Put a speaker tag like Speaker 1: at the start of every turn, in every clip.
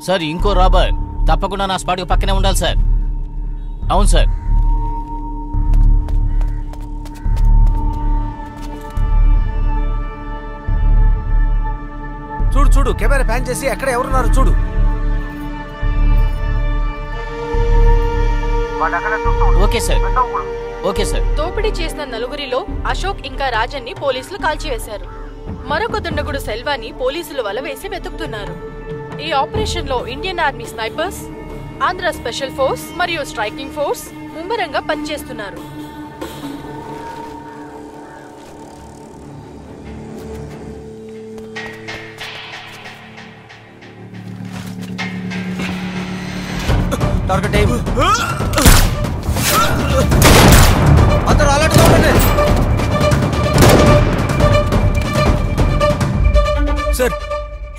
Speaker 1: Sir ఇంకో robber తప్పకుండా నా స్పాట్ పక్కనే ఉండాలి సార్. అవును సార్.
Speaker 2: చూడు చూడు, కెమెరా ప్యాన్ చేసి ఎక్కడ ఎవరున్నారు చూడు.
Speaker 1: Okay sir, okay sir.
Speaker 3: దోపిడీ చేసిన నలుగురిలో అశోక్ ఇంకా రాజన్ని పోలీసులు కాల్చివేశారు. మరొక దుండగుడు సెల్వాని పోలీసులు వలవేసి వెతుకుతున్నారు. ఈ ఆపరేషన్ లో Indian army snipers, Andhra special force మరియు స్ట్రైకింగ్ ఫోర్స్ ముమ్మరంగా పనిచేస్తున్నారు.
Speaker 2: Target time. అందరూ అలర్ట్గా ఉండండి.
Speaker 4: సార్,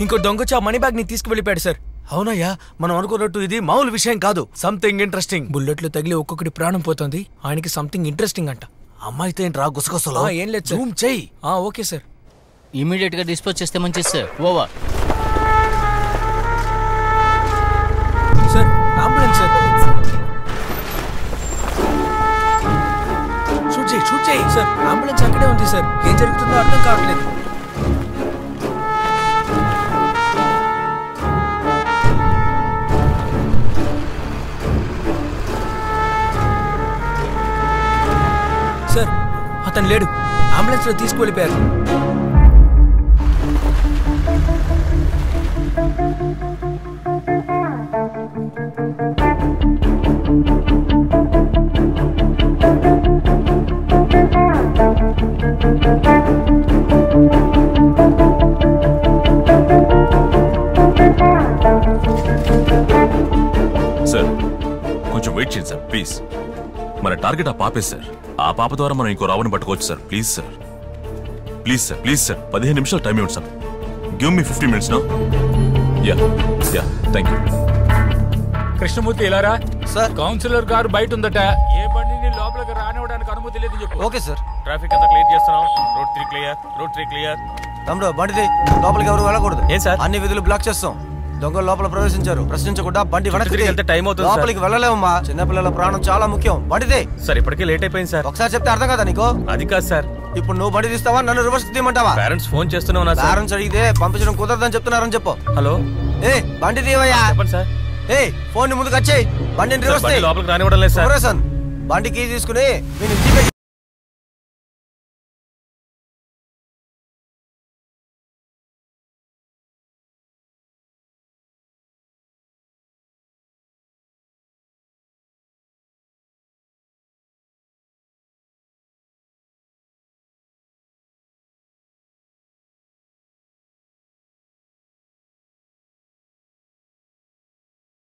Speaker 4: ఇంకో దొంగొచ్చి ఆ మనీ బ్యాగ్ ని తీసుకువెళ్ళిపోయాడు సార్.
Speaker 2: అవునయ్యా, మనం అనుకున్నట్టు ఇది మామూలు విషయం కాదు. Something interesting.
Speaker 4: బుల్లెట్లు తగిలి ఒక్కొక్కటి ప్రాణం పోతుంది. ఆయనకి సంథింగ్ ఇంట్రెస్టింగ్ అంట.
Speaker 2: అమ్మాయితో ఏంట్రా గుసగుసలో?
Speaker 4: ఏం లేదు సార్.
Speaker 2: జూమ్ చెయ్యి.
Speaker 4: Okay sir.
Speaker 1: ఇమీడియట్ గా డిస్పోజ్ చేస్తే మంచిది sir. Over.
Speaker 4: Sir, ambulance sir.
Speaker 2: Shoot చేయి
Speaker 4: సార్. అంబులెన్స్ అక్కడే ఉంది సార్. ఏం జరుగుతుందో అర్థం కావట్లేదు. సార్, అతను లేడు. అంబులెన్స్ లో తీసుకువెళ్ళిపోయారు.
Speaker 5: సార్, కొంచెం వెయిట్ చేయండి సార్ ప్లీజ్. మన టార్గెట్ ఆ పాపే సార్. ఆ పాప ద్వారా మనం ఇంకో రావుని పట్టుకోవచ్చు sir. Please sir, please sir, please sir. 15 నిమిషాలు టైం ఇవ్వండి sir. Give me 15 minutes no. Yeah yeah, thank you.
Speaker 6: Krishnamurthy ఇలారా
Speaker 2: సార్.
Speaker 6: కౌన్సిలర్ గారు బయట ఉందట. ఏ బండిని లోపలికి రానివ్వడానికి అనుమతి లేదు చెప్పు.
Speaker 2: Okay sir.
Speaker 7: ట్రాఫిక్ అంతా క్లియర్ చేస్తున్నాం. Road 3 clear, road 3 clear.
Speaker 2: తమ్ముడు బండిది లోపలికి ఎవరు వెళ్ళకూడదు.
Speaker 7: ఏం సార్?
Speaker 2: అన్ని విధులు బ్లాక్ చేస్తాం. దొంగలు లోపల ప్రవేశించారు. ప్రశ్నించకుండా బండి వెనక్కి
Speaker 7: టైం అవుతుంది.
Speaker 2: లోపలికి వెళ్ళలేమమ్మా. చిన్నపిల్లల ప్రాణం చాలా ముఖ్యం. బండిదే.
Speaker 7: సార్, ఇప్పటికే లేట్ అయిపోయింది సార్.
Speaker 2: ఒకసారి చెప్తే అర్థం కదా నీకు?
Speaker 7: అది కాదు సార్.
Speaker 2: ఇప్పుడు నువ్వు బండి తీస్తావా, నన్ను రివర్స్ తీయమంటావా?
Speaker 7: పేరెంట్స్ ఫోన్ చేస్తూనే ఉన్నారు సార్.
Speaker 2: పేరెంట్స్ అడిగితే పంపించడం కుదరదని చెప్తున్నారని చెప్పు.
Speaker 7: హలో,
Speaker 2: ఏ బండి తీవయ్యా.
Speaker 7: చెప్పండి సార్.
Speaker 2: ఏ ఫోన్ ముందుకు వచ్చేయి. బండిని రివర్స్
Speaker 7: లోపలికి రానివ్వడం లేదు సార్.
Speaker 2: బండి కీ తీసుకుని